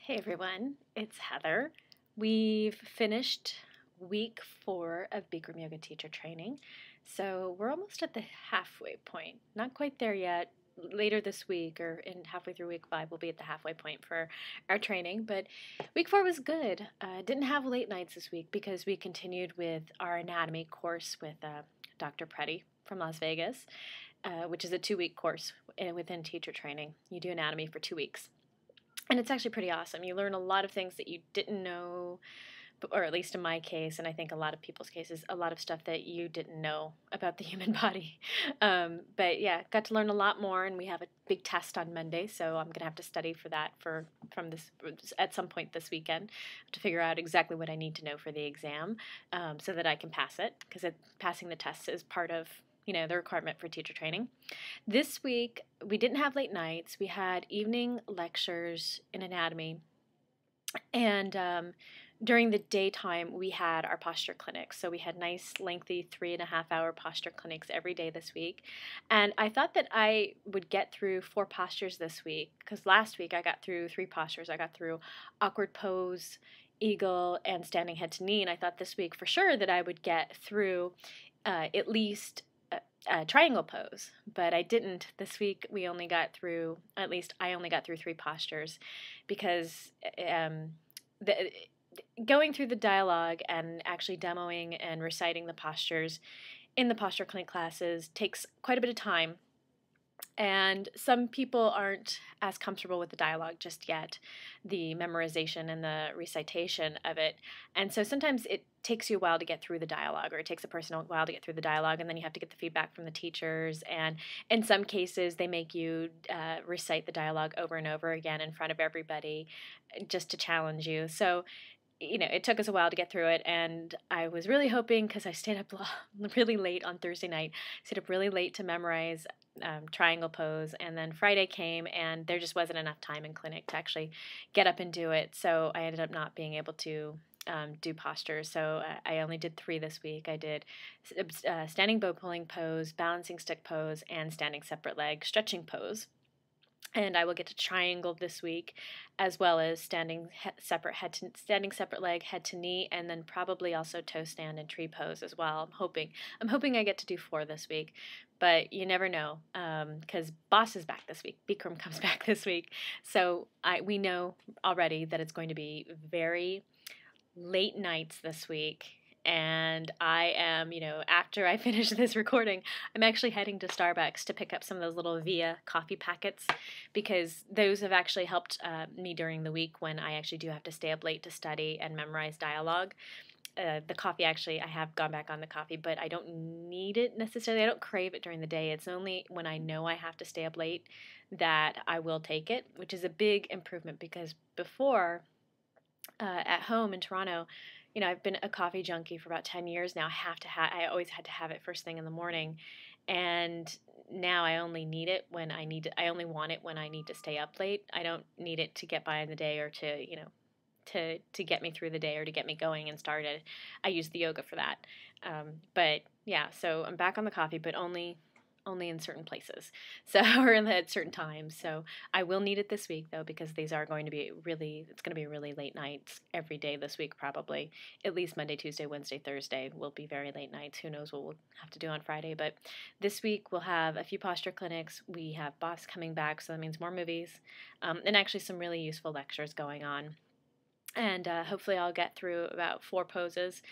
Hey everyone, it's Heather. We've finished week 4 of Bikram Yoga teacher training, so we're almost at the halfway point. Not quite there yet. Later this week, or in halfway through week 5, we'll be at the halfway point for our training. But week 4 was good. Didn't have late nights this week because we continued with our anatomy course with Dr. Preddy from Las Vegas, which is a 2-week course within teacher training. You do anatomy for 2 weeks. And it's actually pretty awesome. You learn a lot of things that you didn't know, or at least in my case, and I think a lot of people's cases, a lot of stuff that you didn't know about the human body. But yeah, got to learn a lot more, and we have a big test on Monday, so I'm gonna have to study for that from this at some point this weekend to figure out exactly what I need to know for the exam, so that I can pass it, because passing the test is part of the requirement for teacher training. This week, we didn't have late nights. We had evening lectures in anatomy. And during the daytime, we had our posture clinics. So we had nice, lengthy 3.5-hour posture clinics every day this week. And I thought that I would get through 4 postures this week, because last week I got through 3 postures. I got through awkward pose, eagle, and standing head to knee. And I thought this week for sure that I would get through at least triangle pose, but I didn't. This week we only got through, at least I only got through 3 postures, because going through the dialogue and actually demoing and reciting the postures in the posture clinic classes takes quite a bit of time. And some people aren't as comfortable with the dialogue just yet, the memorization and the recitation of it. And so sometimes it takes you a while to get through the dialogue, or it takes a person a while to get through the dialogue, and then you have to get the feedback from the teachers. And in some cases, they make you recite the dialogue over and over again in front of everybody just to challenge you. So it took us a while to get through it, and I was really hoping, because I stayed up really late on Thursday night, stayed up really late to memorize triangle pose, and then Friday came, and there just wasn't enough time in clinic to actually get up and do it, so I ended up not being able to do postures. So I only did 3 this week. I did standing bow pulling pose, balancing stick pose, and standing separate leg stretching pose. And I will get to triangle this week, as well as standing separate leg, head to knee, and then probably also toe stand and tree pose as well. I'm hoping I get to do 4 this week, but you never know, because Boss is back this week. Bikram comes back this week, so we know already that it's going to be very late nights this week. And I am, after I finish this recording, I'm actually heading to Starbucks to pick up some of those little Via coffee packets, because those have actually helped me during the week when I actually do have to stay up late to study and memorize dialogue. The coffee, actually, I have gone back on the coffee, but I don't need it necessarily. I don't crave it during the day. It's only when I know I have to stay up late that I will take it, which is a big improvement, because before, at home in Toronto, I've been a coffee junkie for about 10 years now. I always had to have it first thing in the morning. And now I only need it when I only want it when I need to stay up late. I don't need it to get by in the day, or to get me through the day, or to get me going and started. I use the yoga for that. But yeah, so I'm back on the coffee, but only in certain places, or at certain times. So I will need it this week, though, because these are going to be it's going to be really late nights every day this week, probably. At least Monday, Tuesday, Wednesday, Thursday will be very late nights. Who knows what we'll have to do on Friday. But this week we'll have a few posture clinics. We have Boss coming back, so that means more movies, and actually some really useful lectures going on. And hopefully I'll get through about 4 poses.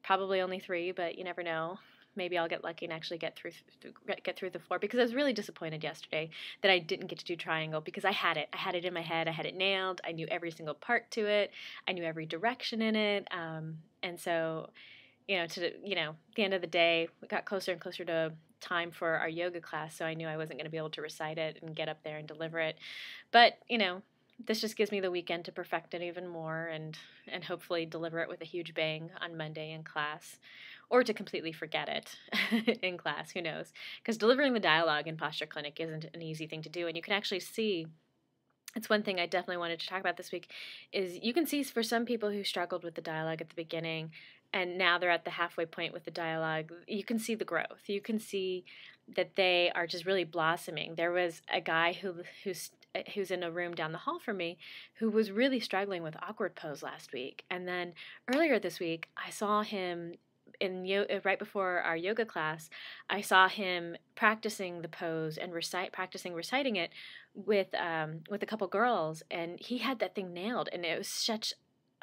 Probably only 3, but you never know. Maybe I'll get lucky and actually get through the 4, because I was really disappointed yesterday that I didn't get to do triangle, because I had it in my head. I had it nailed. I knew every single part to it. I knew every direction in it. And so, at the end of the day, we got closer and closer to time for our yoga class, so I knew I wasn't going to be able to recite it and get up there and deliver it. But, this just gives me the weekend to perfect it even more, and hopefully deliver it with a huge bang on Monday in class, or to completely forget it in class. Who knows? Because delivering the dialogue in posture clinic isn't an easy thing to do, and you can actually see. It's one thing I definitely wanted to talk about this week, is you can see for some people who struggled with the dialogue at the beginning, and now they're at the halfway point with the dialogue, you can see the growth. You can see that they are just really blossoming. There was a guy who who's in a room down the hall from me, who was really struggling with awkward pose last week. And then earlier this week, I saw him right before our yoga class. I saw him practicing the pose and reciting it with a couple girls, and he had that thing nailed. And it was such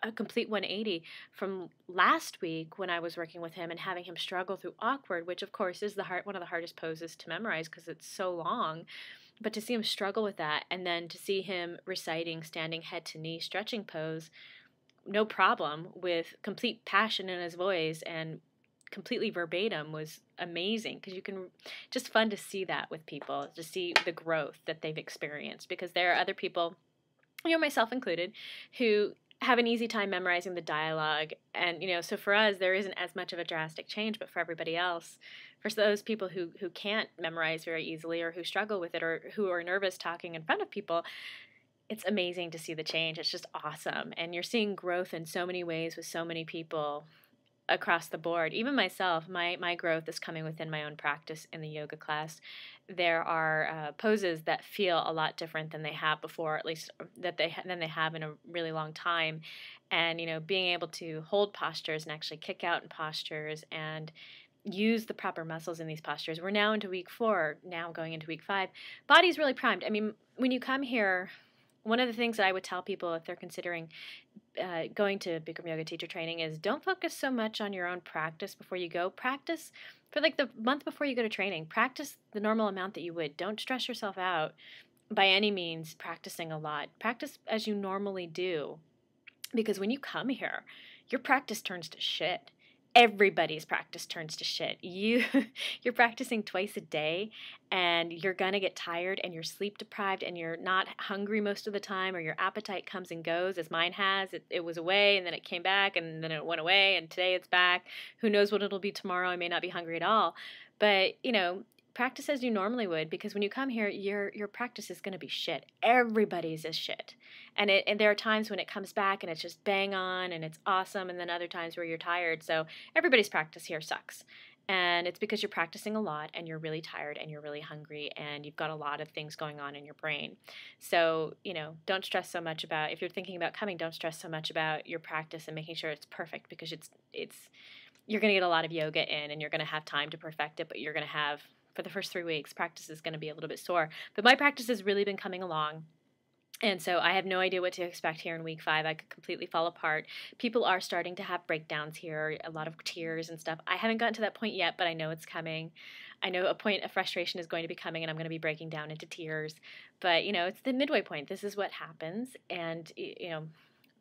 a complete 180 from last week when I was working with him and having him struggle through awkward, which of course is one of the hardest poses to memorize because it's so long. But to see him struggle with that, and then to see him reciting standing head to knee stretching pose, no problem, with complete passion in his voice and completely verbatim, was amazing, because you can, just fun to see that with people, to see the growth that they've experienced, because there are other people, myself included, who have an easy time memorizing the dialogue. And, so for us, there isn't as much of a drastic change, but for everybody else, for those people who can't memorize very easily, or who struggle with it, or who are nervous talking in front of people, it's amazing to see the change. It's just awesome. And you're seeing growth in so many ways with so many people across the board. Even myself, my growth is coming within my own practice in the yoga class. There are poses that feel a lot different than they have before, at least than they have in a really long time. And being able to hold postures and actually kick out in postures and use the proper muscles in these postures. We're now into week 4, now going into week 5. Body's really primed. I mean, when you come here, one of the things that I would tell people if they're considering going to Bikram yoga teacher training is, don't focus so much on your own practice before you go. Practice for like the month before you go to training. Practice the normal amount that you would. Don't stress yourself out by any means practicing a lot. Practice as you normally do, because when you come here, your practice turns to shit. Everybody's practice turns to shit. You're practicing twice a day, and you're gonna get tired, and you're sleep deprived, and you're not hungry most of the time, or your appetite comes and goes, as mine has. It was away, and then it came back, and then it went away, and today it's back. Who knows what it'll be tomorrow? I may not be hungry at all. But practice as you normally would, because when you come here, your practice is going to be shit. Everybody's is shit. And there are times when it comes back and it's just bang on and it's awesome, and then other times where you're tired. So everybody's practice here sucks. And it's because you're practicing a lot, and you're really tired, and you're really hungry, and you've got a lot of things going on in your brain. So, don't stress so much about, if you're thinking about coming, don't stress so much about your practice and making sure it's perfect, because you're going to get a lot of yoga in, and you're going to have time to perfect it, but you're going to have, for the first 3 weeks, practice is going to be a little bit sore. But my practice has really been coming along. And so I have no idea what to expect here in week 5. I could completely fall apart. People are starting to have breakdowns here, a lot of tears and stuff. I haven't gotten to that point yet, but I know it's coming. I know a point of frustration is going to be coming, and I'm going to be breaking down into tears. But, it's the midway point. This is what happens. And,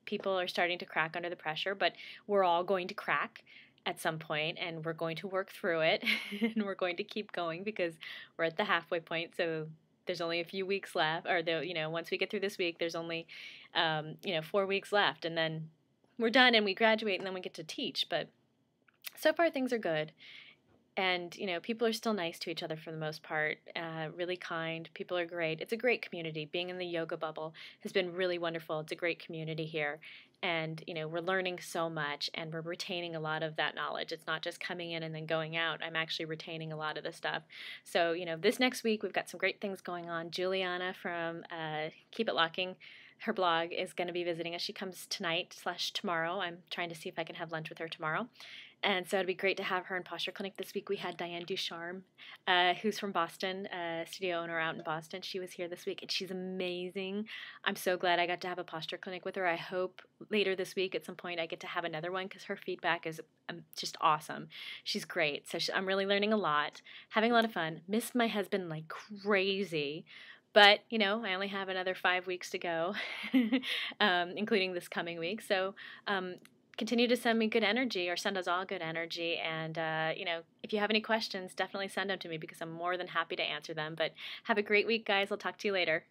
people are starting to crack under the pressure, but we're all going to crack at some point, and we're going to work through it, and we're going to keep going, because we're at the halfway point. So there's only a few weeks left, or once we get through this week, there's only 4 weeks left, and then we're done and we graduate, and then we get to teach. But so far things are good. And, people are still nice to each other for the most part, really kind. People are great. It's a great community. Being in the yoga bubble has been really wonderful. It's a great community here. And, we're learning so much, and we're retaining a lot of that knowledge. It's not just coming in and then going out. I'm actually retaining a lot of the stuff. So, this next week, we've got some great things going on. Juliana from Keep It Locking, her blog, is going to be visiting us. She comes tonight/tomorrow. I'm trying to see if I can have lunch with her tomorrow. And so it'd be great to have her in Posture Clinic this week. We had Diane Ducharme, who's from Boston, studio owner out in Boston. She was here this week, and she's amazing. I'm so glad I got to have a Posture Clinic with her. I hope later this week at some point I get to have another one, because her feedback is just awesome. She's great. So I'm really learning a lot, having a lot of fun. Missed my husband like crazy. But, I only have another 5 weeks to go, including this coming week. So continue to send me good energy, or send us all good energy. And, if you have any questions, definitely send them to me, because I'm more than happy to answer them. But have a great week, guys. I'll talk to you later.